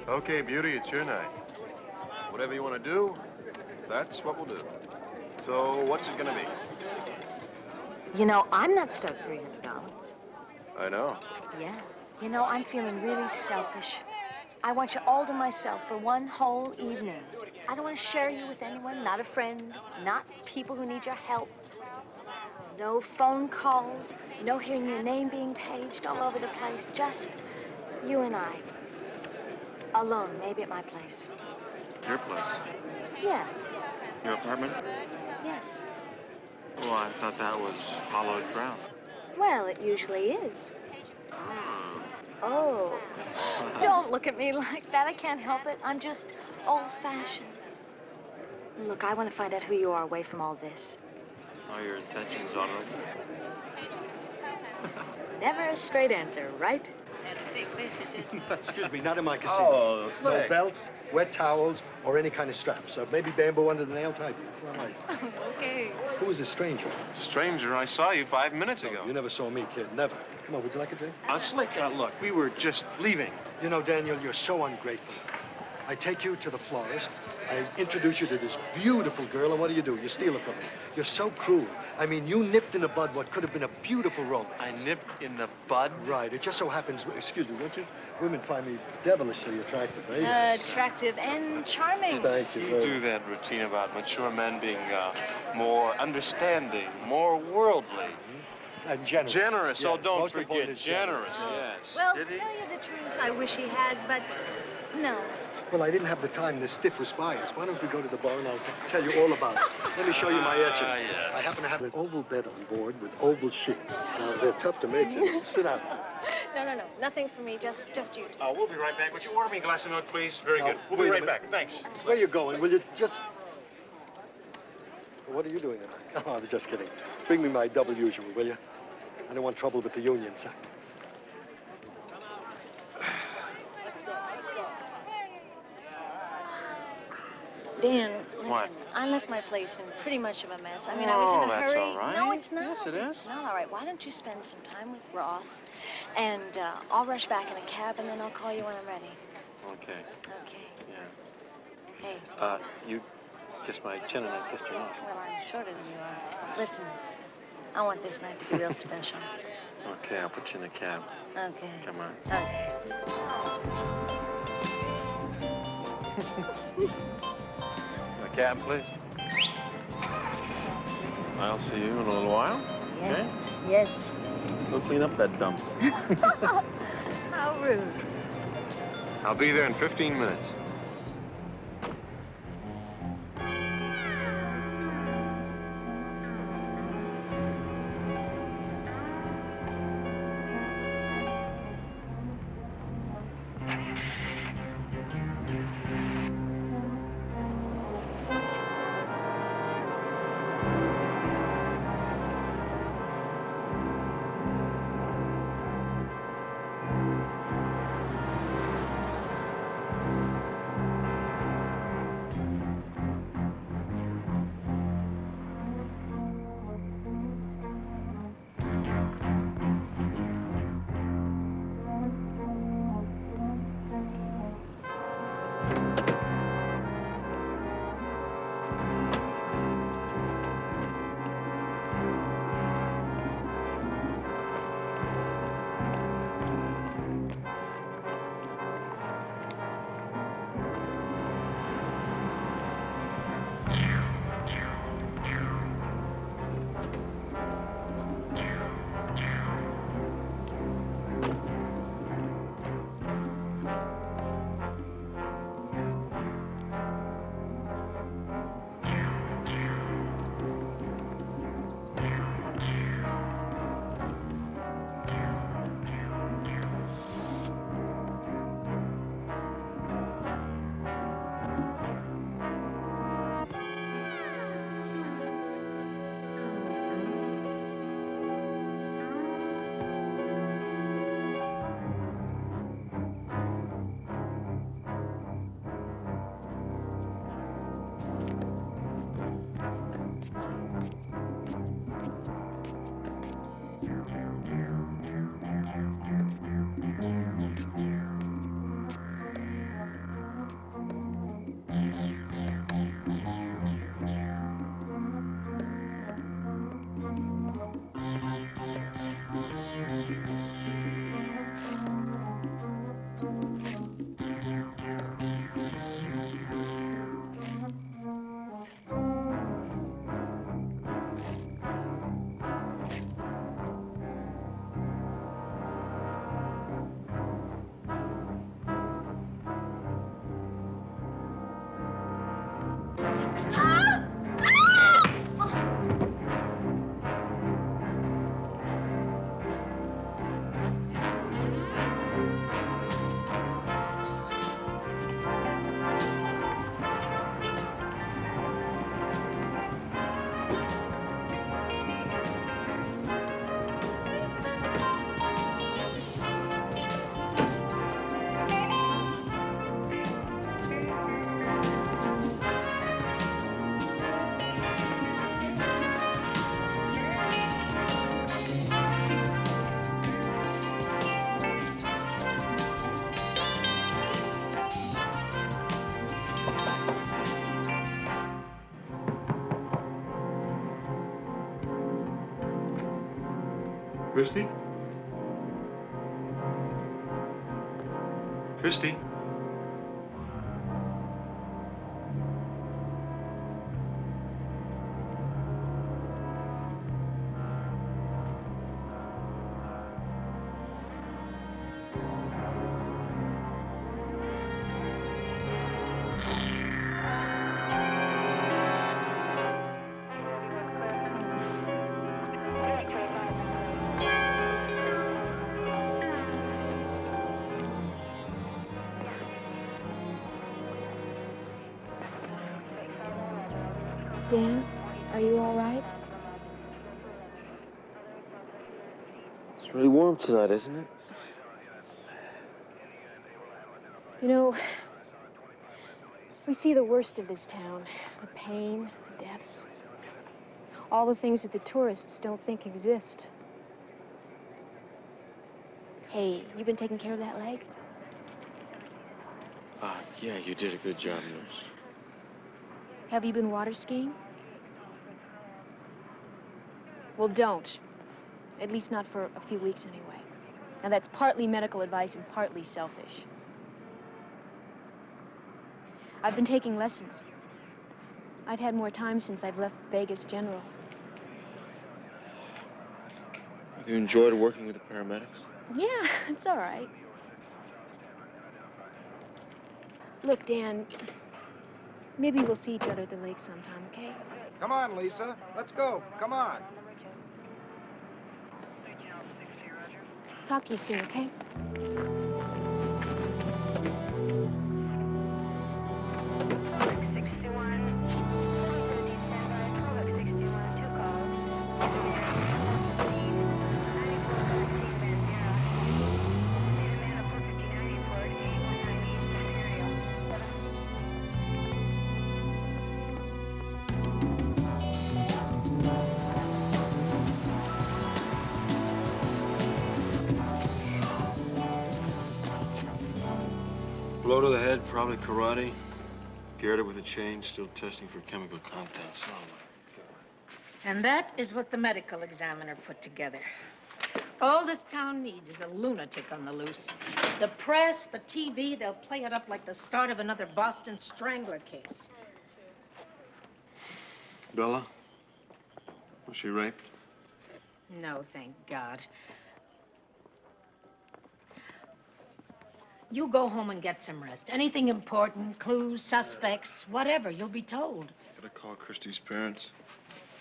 Okay, beauty, it's your night. Whatever you want to do, that's what we'll do. So, what's it gonna be? You know, I'm not stoked for $300. I know. Yeah. You know, I'm feeling really selfish. I want you all to myself for one whole evening. I don't want to share you with anyone, not a friend, not people who need your help. No phone calls, no hearing your name being paged all over the place. Just you and I. Alone, maybe at my place. Your place? Yeah. Your apartment? Yes. Oh, I thought that was hollowed ground. Well, it usually is. Oh. Don't look at me like that. I can't help it. I'm just old-fashioned. Look, I want to find out who you are away from all this. Are your intentions honorable? Never a straight answer, right? Excuse me, not in my casino. Oh, no belts, wet towels, or any kind of straps. Maybe bamboo under the nails. Hi, beautiful. All right. Okay. Who is this stranger? Stranger, I saw you 5 minutes ago. You never saw me, kid. Never. Come on, would you like a drink? Slick, look, we were just leaving. You know, Daniel, you're so ungrateful. I take you to the florist. I introduce you to this beautiful girl, and what do? You steal her from me. You're so cruel. I mean, you nipped in the bud what could have been a beautiful romance. I nipped in the bud? Right. It just so happens, excuse me, won't you? Women find me devilishly attractive, eh? Attractive and charming. Thank you. You do that routine about mature men being more understanding, more worldly. And generous. Generous, yes, oh, don't most forget, important is generous, yes. Well, Did to he? tell you the truth, I wish he had, but no. Well, I didn't have the time to stiff was by us. Why don't we go to the bar and I'll tell you all about it. Let me show you my etching. Yes. I happen to have an oval bed on board with oval sheets. Now, they're tough to make. Sit down. No. Nothing for me, just you two. Oh, we'll be right back. Would you order me a glass of milk, please? Very good. We'll be wait a right minute. back. Thanks. Where are you going? Will you just... What are you doing tonight? Oh, I was just kidding. Bring me my double usual, will you? I don't want trouble with the unions. Dan, listen, What? I left my place in pretty much of a mess. I mean, I was in a that's hurry. all right. No, it's not. Yes, it is. It's not all right. Why don't you spend some time with Roth, and I'll rush back in a cab, and then I'll call you when I'm ready. Okay. Okay. Yeah. Hey. You kissed my chin and I kissed your nose. Well, I'm shorter than you are. Listen, I want this night to be real special. Okay, I'll put you in the cab. Okay. Come on. Okay. A cab, please. I'll see you in a little while. Yes. Yes. Go clean up that dump. How rude. I'll be there in 15 minutes. Christy? Christy? Dan, are you all right? It's really warm tonight, isn't it? You know, we see the worst of this town. The pain, the deaths. All the things that the tourists don't think exist. Hey, you been taking care of that leg? Yeah, you did a good job, nurse. Have you been water skiing? Well, don't. At least not for a few weeks anyway. Now, that's partly medical advice and partly selfish. I've been taking lessons. I've had more time since I've left Vegas General. Have you enjoyed working with the paramedics? Yeah, it's all right. Look, Dan, maybe we'll see each other at the lake sometime, okay? Come on, Lisa. Let's go. Come on. Talk to you soon, okay? Blow to the head, probably karate. Garroted with a chain, still testing for chemical contents. Oh, my God. And that is what the medical examiner put together. All this town needs is a lunatic on the loose. The press, the TV, they'll play it up like the start of another Boston Strangler case. Bella? Was she raped? No, thank God. You go home and get some rest. Anything important, clues, suspects, whatever, you'll be told. Gotta call Christy's parents.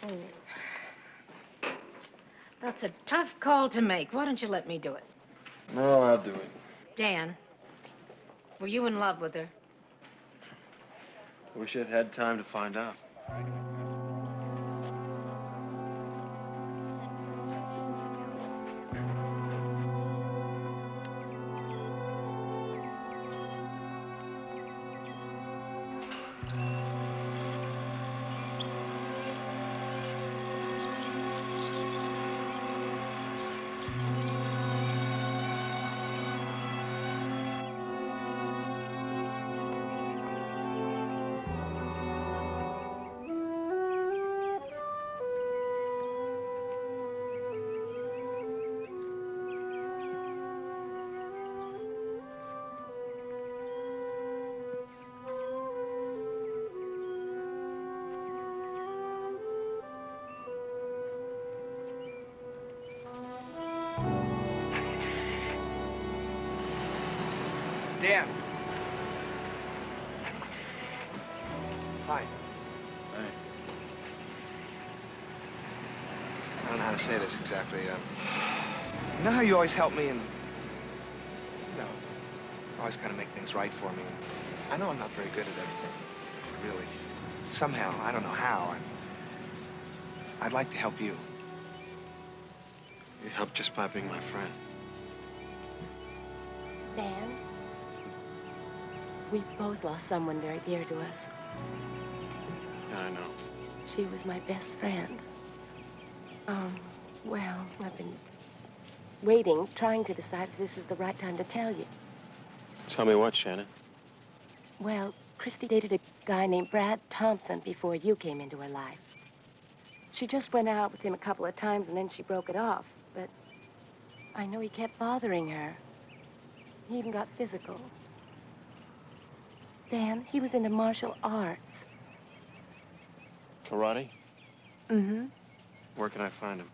Oh. That's a tough call to make. Why don't you let me do it? No, I'll do it. Dan, were you in love with her? I wish I'd had time to find out. Dan. Hi. don't know how to say this exactly. You know how you always help me and, you know, always kind of make things right for me. I know I'm not very good at everything, really. Somehow, I don't know how, I'd like to help you. You help just by being my friend. Dan, we both lost someone very dear to us. Yeah, I know. She was my best friend. Well, I've been waiting, trying to decide if this is the right time to tell you. Tell me what, Shannon? Well, Christy dated a guy named Brad Thompson before you came into her life. She just went out with him a couple of times and then she broke it off. But I know he kept bothering her. He even got physical. Dan, he was into martial arts. Karate? Mm-hmm. Where can I find him?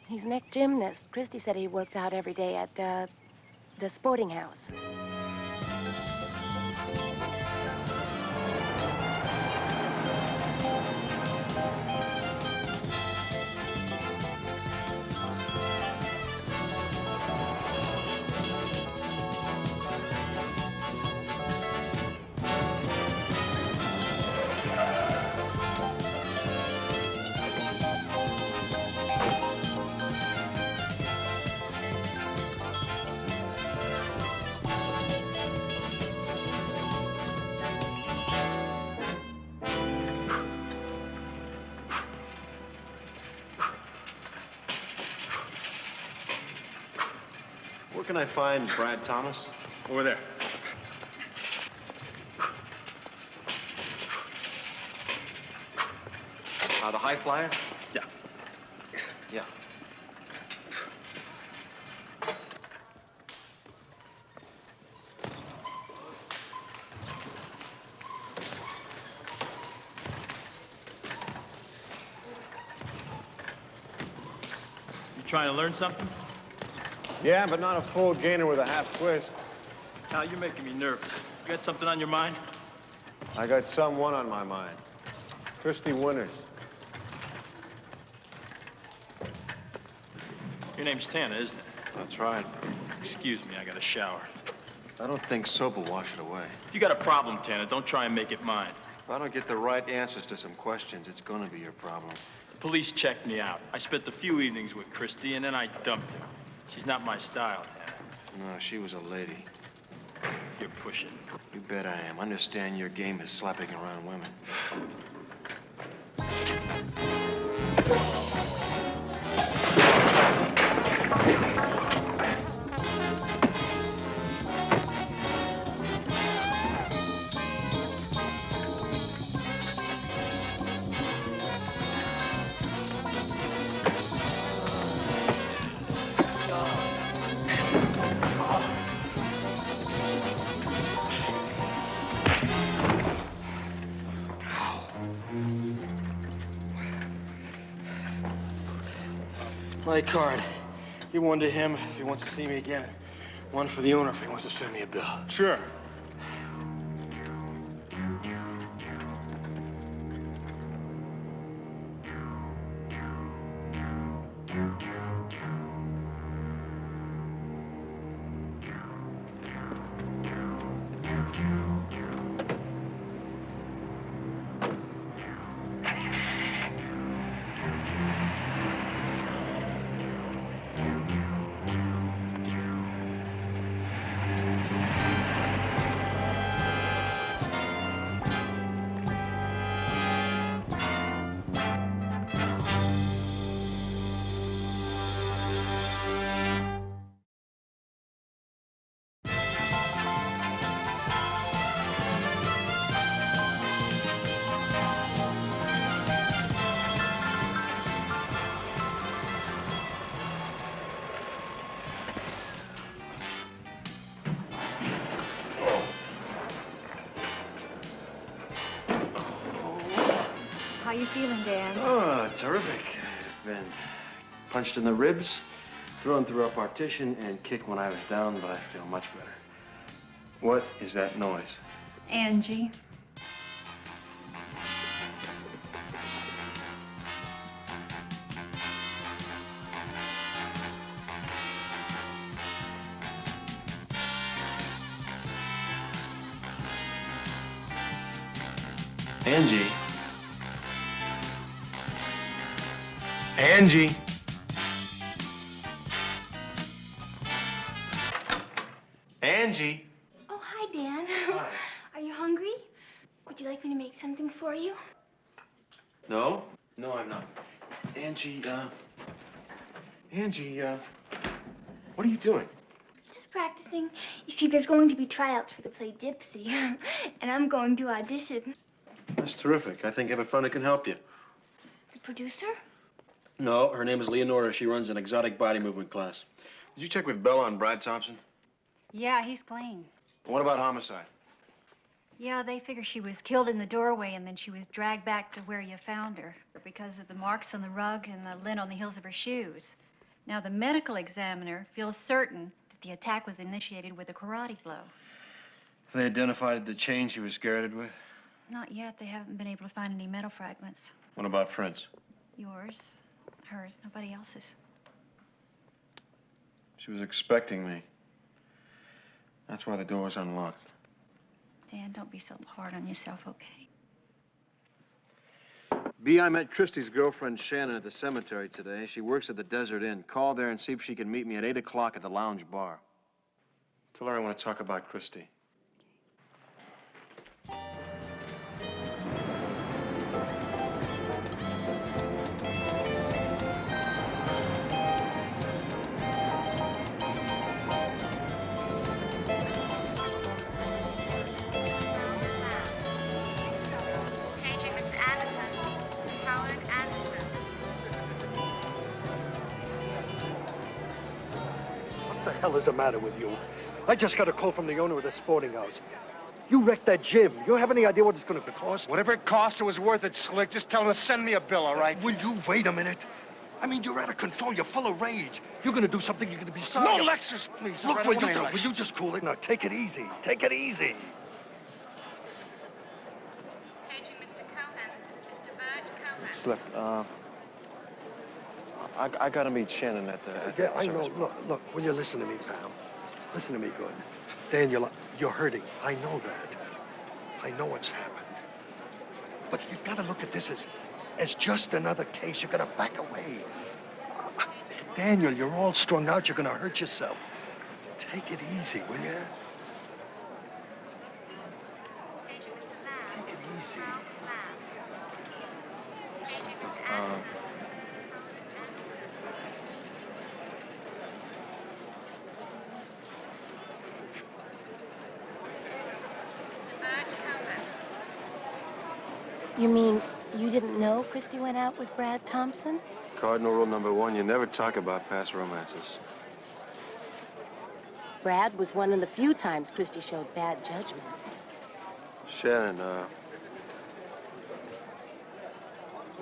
He's an ex-gymnast. Christy said he works out every day at, the sporting house. Where can I find Brad Thomas? Over there. The high flyer? Yeah. Yeah. You trying to learn something? Yeah, but not a full gainer with a half twist. Now, you're making me nervous. You got something on your mind? I got someone on my mind. Christy Winters. Your name's Tana, isn't it? That's right. Excuse me, I got a shower. I don't think soap will wash it away. If you got a problem, Tana, don't try and make it mine. If I don't get the right answers to some questions, it's gonna be your problem. The police checked me out. I spent a few evenings with Christy, and then I dumped her. She's not my style, Tana. No, she was a lady. You're pushing. You bet I am. Understand your game is slapping around women. My card. Give one to him if he wants to see me again. One for the owner if he wants to send me a bill. Sure. How you feeling, Dan? Oh, terrific. Been punched in the ribs, thrown through a partition, and kicked when I was down, but I feel much better. What is that noise? Angie. Angie. Angie. Angie. Oh, hi, Dan. Hi. Are you hungry? Would you like me to make something for you? No? No, I'm not. Angie, what are you doing? Just practicing. You see, there's going to be tryouts for the play Gypsy, and I'm going to audition. That's terrific. I think I have a friend who can help you. The producer? No, her name is Leonora. She runs an exotic body movement class. Did you check with Bella on Brad Thompson? Yeah, he's clean. What about homicide? Yeah, they figure she was killed in the doorway and then she was dragged back to where you found her because of the marks on the rug and the lint on the heels of her shoes. Now, the medical examiner feels certain that the attack was initiated with a karate blow. Have they identified the chain she was garroted with? Not yet. They haven't been able to find any metal fragments. What about Prince? Yours, hers, nobody else's. She was expecting me. That's why the door was unlocked. Dan, don't be so hard on yourself, okay? B, I met Christie's girlfriend, Shannon, at the cemetery today. She works at the Desert Inn. Call there and see if she can meet me at 8 o'clock at the lounge bar. Tell her I want to talk about Christie. What the hell is the matter with you? I just got a call from the owner of the sporting house. You wrecked that gym. You have any idea what it's going to cost? Whatever it cost, it was worth it, Slick. Just tell him to send me a bill, all right? Will you wait a minute? I mean, you're out of control. You're full of rage. You're going to do something you're going to be sorry. No of. lectures, please. Look, all right? will I don't want any you just cool it? Now, take it easy. Take it easy. Paging Mr. Cohen. Mr. Bert Cohen. Slip, I got to meet Shannon at the Yeah, I know. service bar. Look, will you listen to me, pal? Listen to me good. Daniel, you're hurting. I know that. I know what's happened. But you've got to look at this as just another case. You're going to back away. Daniel, you're all strung out. You're going to hurt yourself. Take it easy, will you? Take it easy. You mean you didn't know Christie went out with Brad Thompson? Cardinal rule number 1, you never talk about past romances. Brad was one of the few times Christie showed bad judgment. Shannon,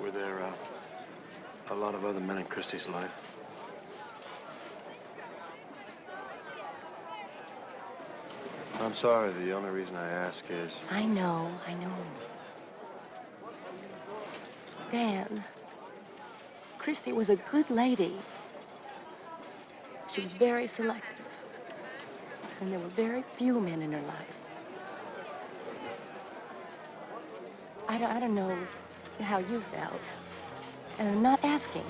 were there a lot of other men in Christie's life? I'm sorry, the only reason I ask is... I know. Dan, Christie was a good lady. She was very selective. And there were very few men in her life. I don't know how you felt. And I'm not asking.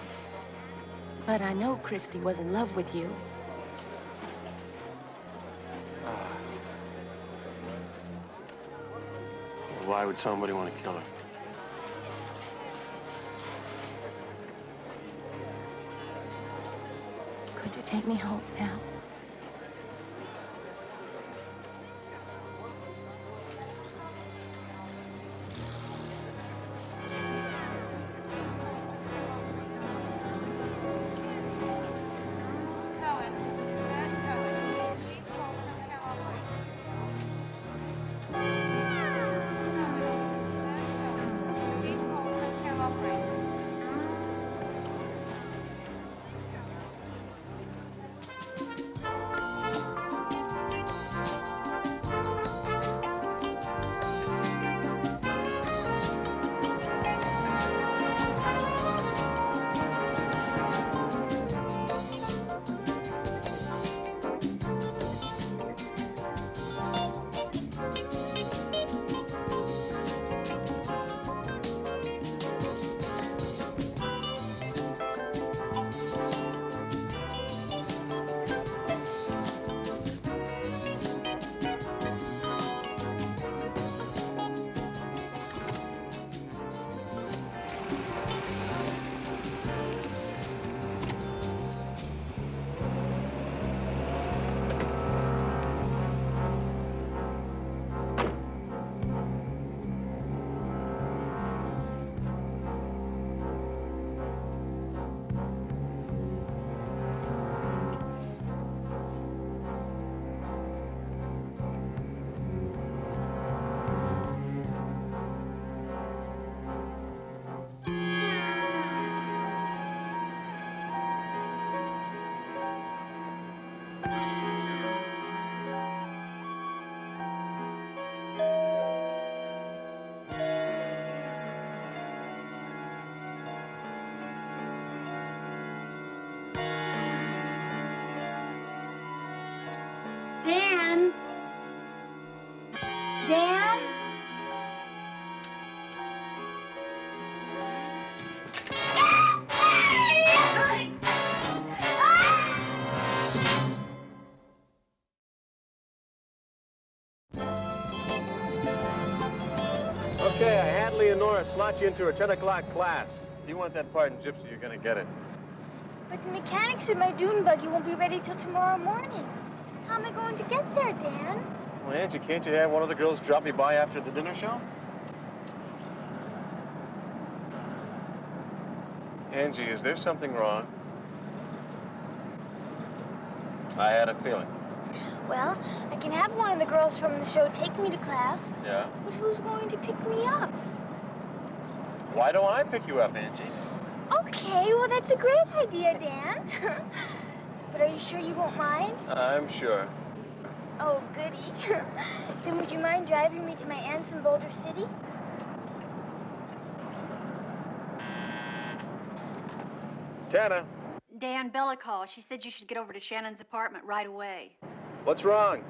But I know Christie was in love with you. Why would somebody want to kill her? Could you take me home now? Mr. Cohen. Mr. Bert Cohen. Please call the hotel operator. Mr. Cohen. Mr. Bert Cohen. Please call the hotel operator. Natalie and Nora slot you into her 10 o'clock class. If you want that part in Gypsy, you're gonna get it. But the mechanics in my dune buggy won't be ready till tomorrow morning. How am I going to get there, Dan? Well, Angie, can't you have one of the girls drop you by after the dinner show? Angie, is there something wrong? I had a feeling. Well, I can have one of the girls from the show take me to class. Yeah? But who's going to pick me up? Why don't I pick you up, Angie? Okay, well, that's a great idea, Dan. But are you sure you won't mind? I'm sure. Oh, goody. Then would you mind driving me to my aunt's in Boulder City? Tana, Dan, Bella called. She said you should get over to Shannon's apartment right away. what's wrong?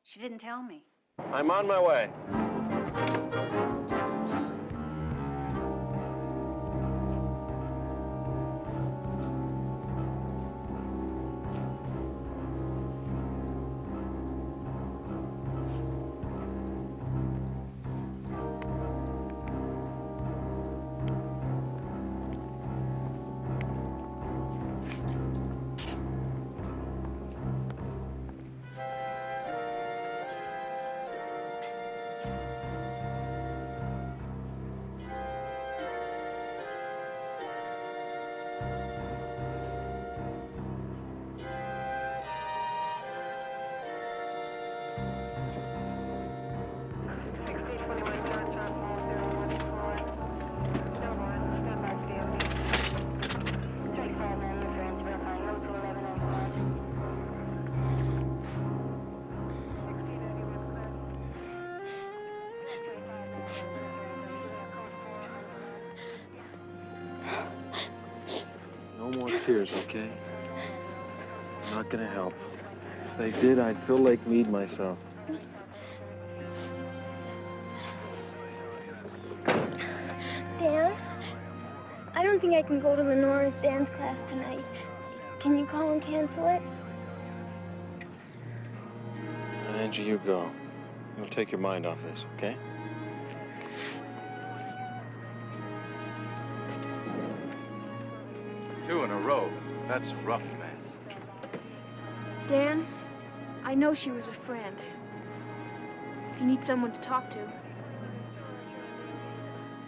She didn't tell me. I'm on my way. No more tears, okay? Not gonna help. If they did, I'd feel like Meade myself. Dan, I don't think I can go to Lenora's dance class tonight. Can you call and cancel it? Angie, you go. It'll take your mind off this, okay? Two in a row. That's rough, man. Dan, I know she was a friend. If you need someone to talk to.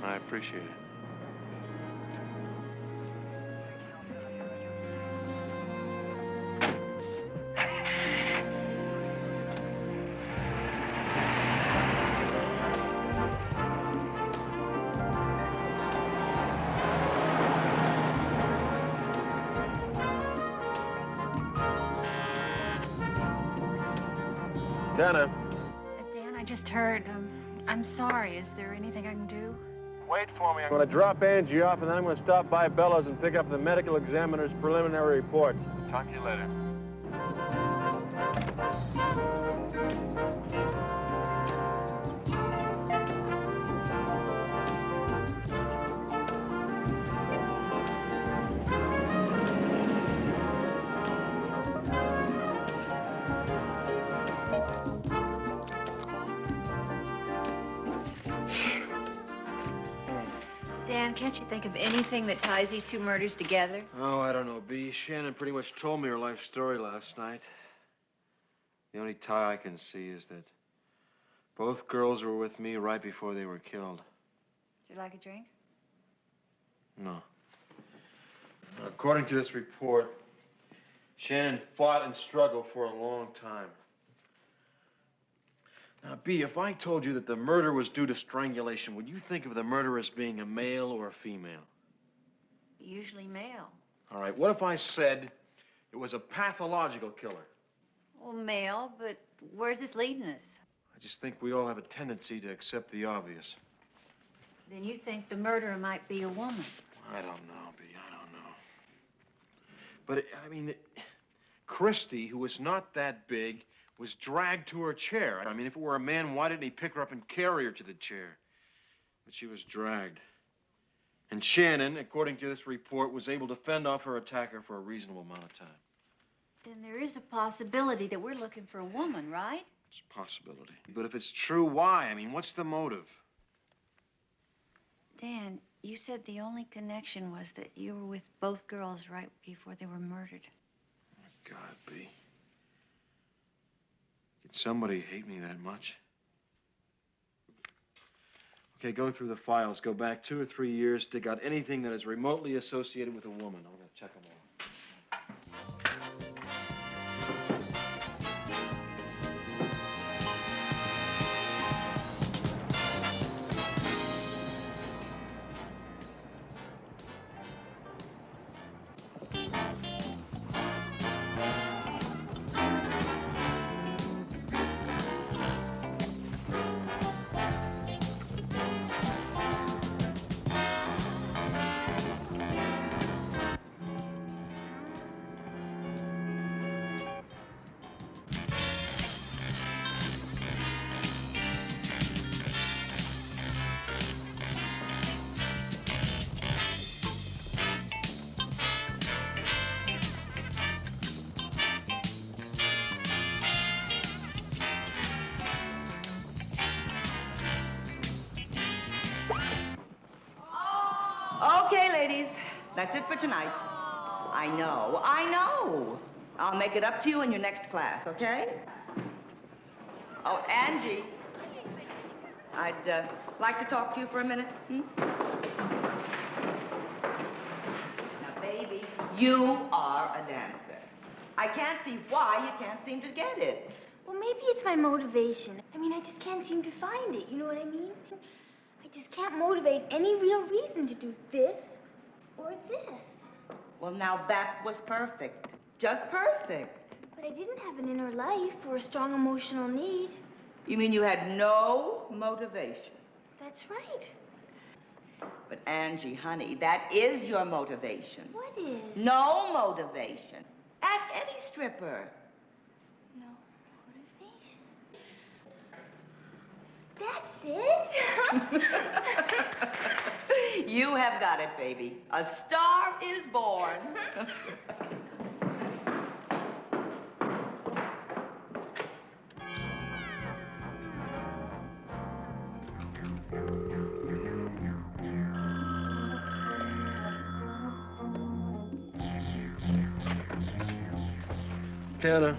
I appreciate it. Tana. Dan, I just heard. I'm sorry. Is there anything I can do? Wait for me. I'm going to drop Angie off, and then I'm going to stop by Bella's and pick up the medical examiner's preliminary reports. Talk to you later. Dan, can't you think of anything that ties these two murders together? Oh, I don't know, B. Shannon pretty much told me her life story last night. The only tie I can see is that both girls were with me right before they were killed. Would you like a drink? No. According to this report, Shannon fought and struggled for a long time. Now, B, if I told you that the murder was due to strangulation, would you think of the murderer as being a male or a female? Usually male. All right, what if I said it was a pathological killer? Well, male, but where's this leading us? I just think we all have a tendency to accept the obvious. Then you think the murderer might be a woman. I don't know, B, I don't know. But, I mean, Christie, who was not that big, was dragged to her chair. I mean, if it were a man, why didn't he pick her up and carry her to the chair? But she was dragged. And Shannon, according to this report, was able to fend off her attacker for a reasonable amount of time. Then there is a possibility that we're looking for a woman, right? It's a possibility. But if it's true, why? I mean, what's the motive? Dan, you said the only connection was that you were with both girls right before they were murdered. God, B. Did somebody hate me that much? Okay, go through the files. Go back 2 or 3 years. Dig out anything that is remotely associated with a woman. I'm going to check them all. Okay, ladies, that's it for tonight. I know. I'll make it up to you in your next class, okay? Oh, Angie, I'd like to talk to you for a minute. Now, baby, you are a dancer. I can't see why you can't seem to get it. Well, maybe it's my motivation. I mean, I just can't seem to find it. You know what I mean? I just can't motivate any real reason to do this or this. Well, now that was perfect. Just perfect. But I didn't have an inner life or a strong emotional need. You mean you had no motivation? That's right. But Angie, honey, that is your motivation. What is? No motivation. Ask any stripper. No motivation. That's it? You have got it, baby. A star is born. Dana.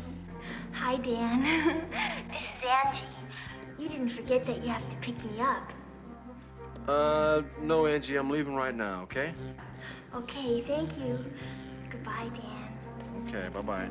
Hi, Dan. This is Angie. You didn't forget that you have to pick me up. No, Angie, I'm leaving right now, okay? Okay, thank you. Goodbye, Dan. Okay, bye-bye.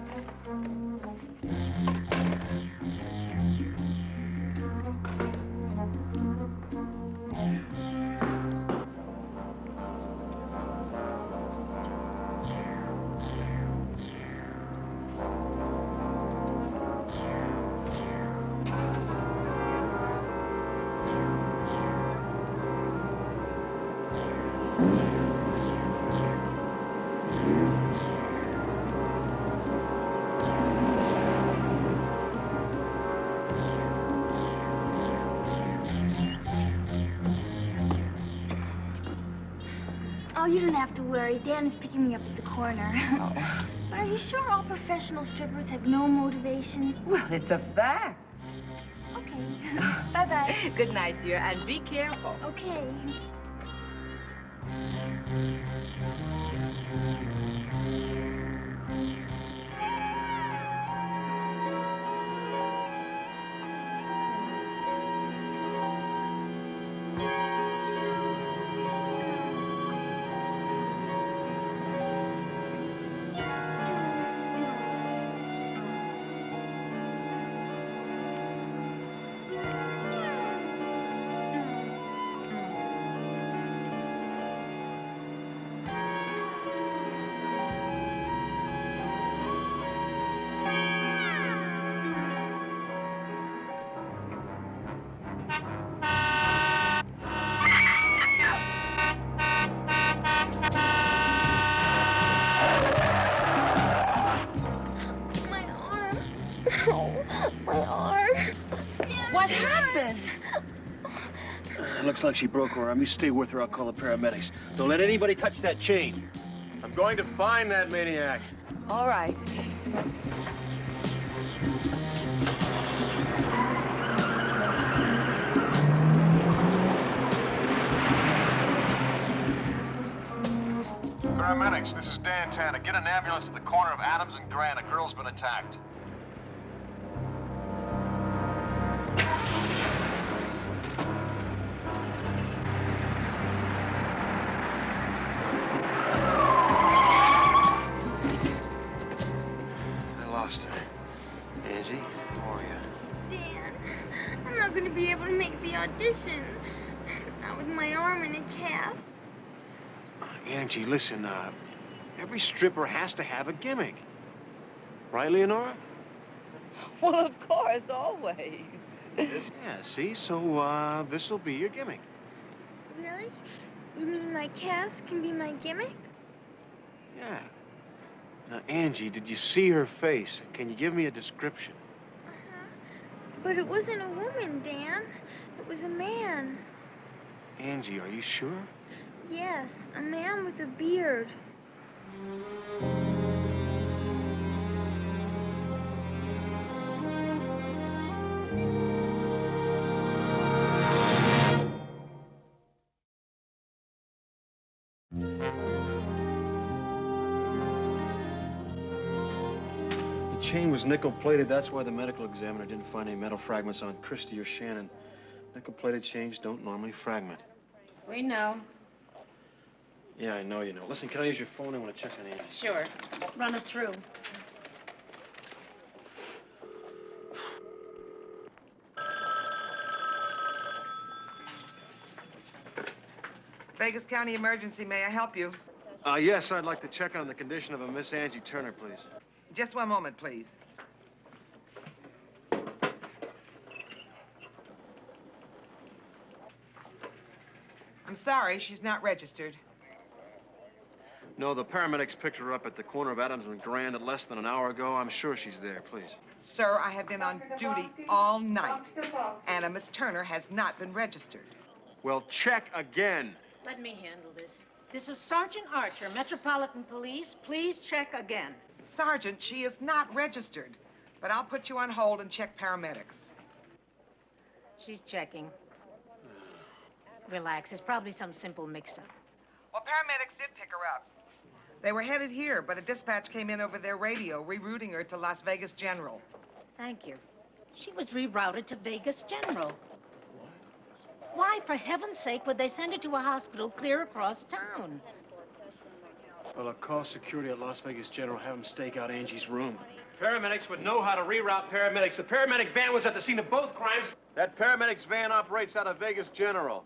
Oh, you don't have to worry. Dan is picking me up at the corner. Oh. But are you sure all professional strippers have no motivation? Well, it's a fact. Okay. Bye-bye. Good night, dear, and be careful. Okay. What happened? It looks like she broke her arm. You stay with her. I'll call the paramedics. Don't let anybody touch that chain. I'm going to find that maniac. All right. paramedics. This is Dan Tanner. Get an ambulance at the corner of Adams and Grant. A girl's been attacked. I lost her. Angie, how are you? Dan, I'm not going to be able to make the audition. Not with my arm in a cast. Angie, listen, every stripper has to have a gimmick. Right, Leonora? Well, of course, always. Yeah, see? So, this'll be your gimmick. Really? You mean my cast can be my gimmick? Yeah. Now, Angie, did you see her face? Can you give me a description? But it wasn't a woman, Dan. It was a man. Angie, are you sure? Yes, a man with a beard. The chain was nickel-plated. That's why the medical examiner didn't find any metal fragments on Christie or Shannon. Nickel-plated chains don't normally fragment. We know. Yeah, I know you know. Listen, can I use your phone? I want to check on Angie. Sure. Run it through. Vegas County Emergency, may I help you? Yes, I'd like to check on the condition of a Miss Angie Turner, please. Just one moment, please. I'm sorry, she's not registered. No, the paramedics picked her up at the corner of Adams and Grand at less than an hour ago. I'm sure she's there, please. Sir, I have been on duty all night, and a Miss Turner has not been registered. Well, check again. Let me handle this. This is Sergeant Archer, Metropolitan Police. Please check again. Sergeant, she is not registered, but I'll put you on hold and check paramedics. She's checking. Relax. It's probably some simple mix-up. Well, paramedics did pick her up. They were headed here, but a dispatch came in over their radio, rerouting her to Las Vegas General. Thank you. She was rerouted to Vegas General. Why, for heaven's sake, would they send her to a hospital clear across town? Well, I'll call security at Las Vegas General, have them stake out Angie's room. Paramedics would know how to reroute paramedics. The paramedic van was at the scene of both crimes. That paramedics van operates out of Vegas General.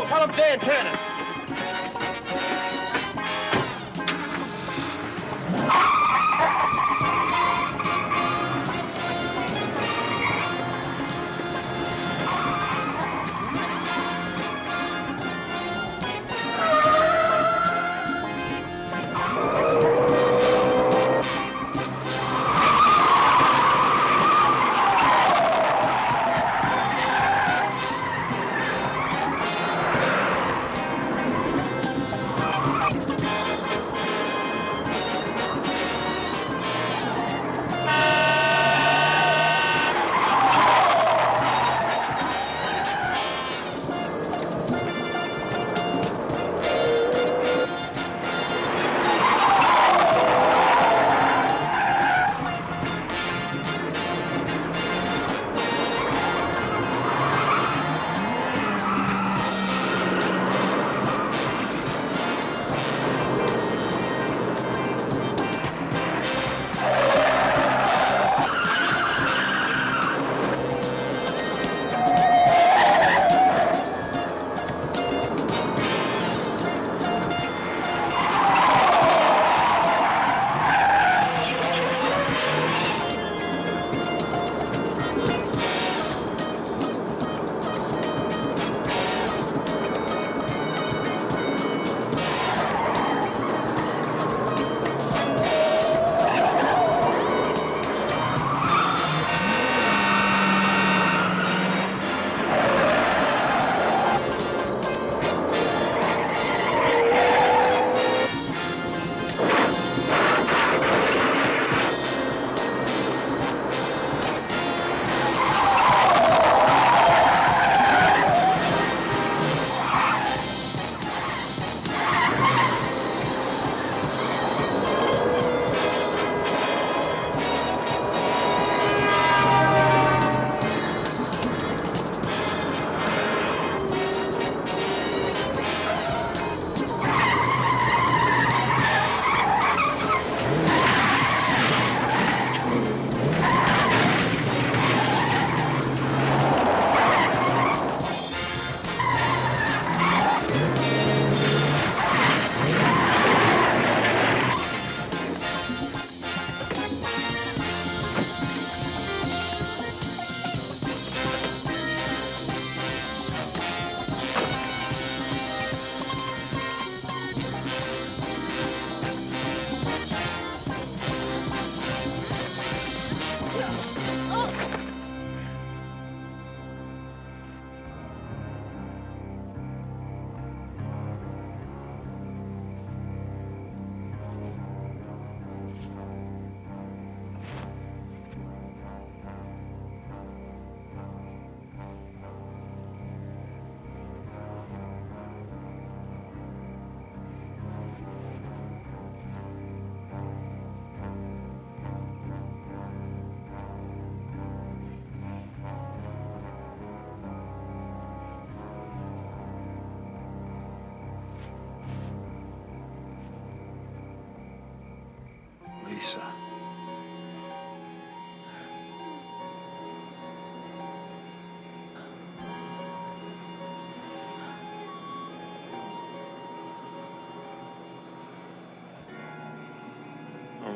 Tell him Dan Tanner.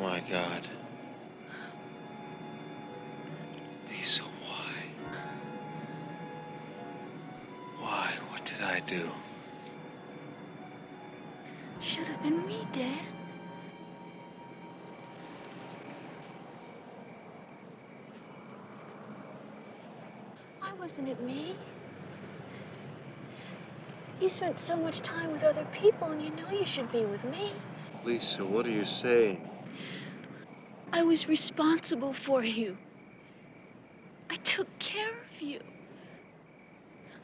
my God. Lisa, why? Why? What did I do? Should have been me, Dad. Why wasn't it me? You spent so much time with other people, and you know you should be with me. Lisa, what are you saying? I was responsible for you. I took care of you.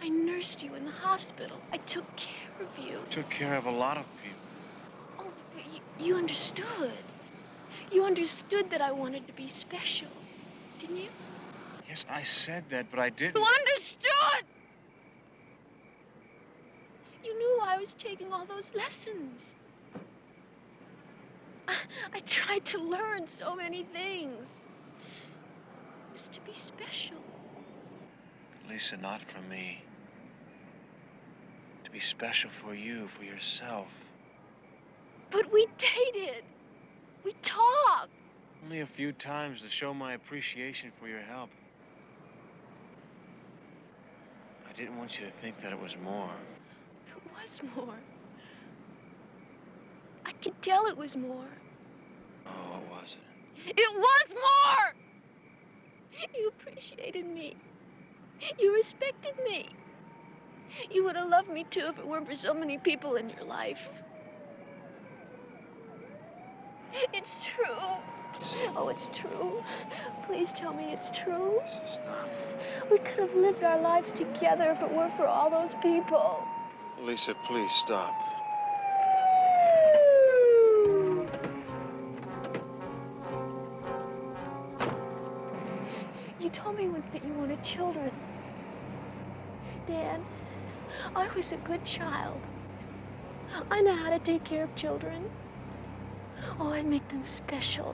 I nursed you in the hospital. I took care of you. Took care of a lot of people. Oh, but you understood. You understood that I wanted to be special, didn't you? Yes, I said that, but I didn't. You understood! You knew I was taking all those lessons. I tried to learn so many things. It was to be special. Lisa, not for me. To be special for you, for yourself. But we dated. We talked. Only a few times to show my appreciation for your help. I didn't want you to think that it was more. It was more. I could tell it was more. Oh, what was it? It was more! You appreciated me. You respected me. You would have loved me, too, if it weren't for so many people in your life. It's true. Oh, it's true. Please tell me it's true. Stop. We could have lived our lives together if it weren't for all those people. Lisa, please stop. You told me once that you wanted children. Dan, I was a good child. I know how to take care of children. Oh, I'd make them special.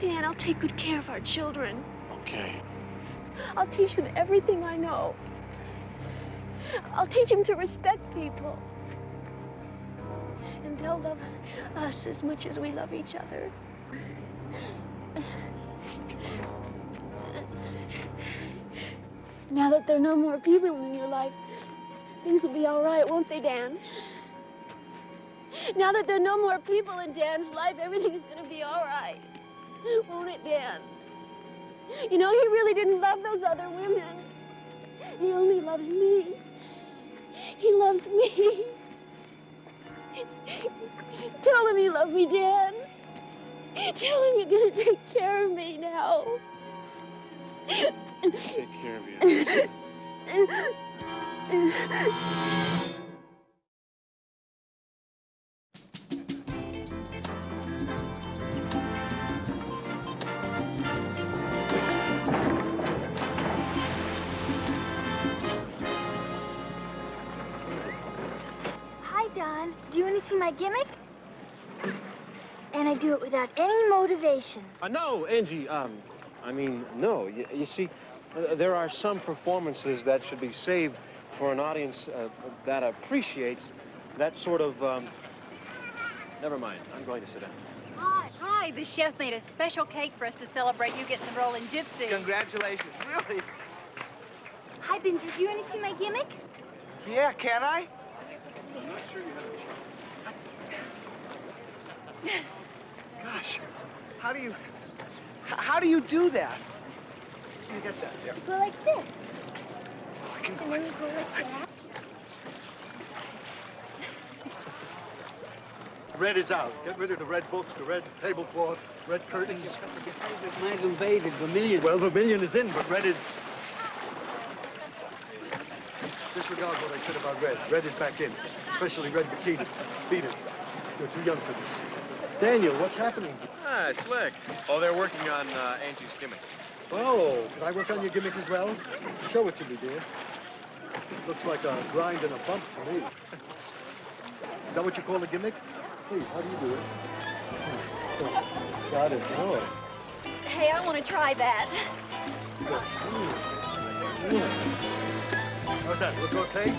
Dan, I'll take good care of our children. Okay. I'll teach them everything I know. I'll teach them to respect people. And they'll love us as much as we love each other. Now that there are no more people in your life, things will be all right, won't they, Dan? Now that there are no more people in Dan's life, everything is going to be all right. Won't it, Dan? You know, he really didn't love those other women. He only loves me. He loves me. Tell him you love me, Dan. Tell him you're going to take care of me now. Take care of you. Hi, Don. Do you want to see my gimmick? And I do it without any motivation. No, Angie, no. You see, there are some performances that should be saved for an audience that appreciates that sort of, Never mind. I'm going to sit down. Hi, the chef made a special cake for us to celebrate you getting the role in Gypsy. Congratulations, really. Hi, Benji. Do you want to see my gimmick? Yeah, can I? I'm not sure you have a Gosh, how do you do that? You get that? Yeah. You go like this. I can go And then you go like that. Red is out. Get rid of the red books, the red tablecloth, red curtains. Mine's invaded. Vermilion. Well, vermilion is in, but red is... Disregard what I said about red. Red is back in, especially red bikinis. Beat it. You're too young for this. Daniel, what's happening? Ah, slick. Oh, they're working on Angie's gimmick. Oh, can I work on your gimmick as well? Show it to me, dear. Looks like a grind and a bump to me. Is that what you call a gimmick? Please, how do you do it? Got it. Oh. Hey, I want to try that. How's that? Look okay?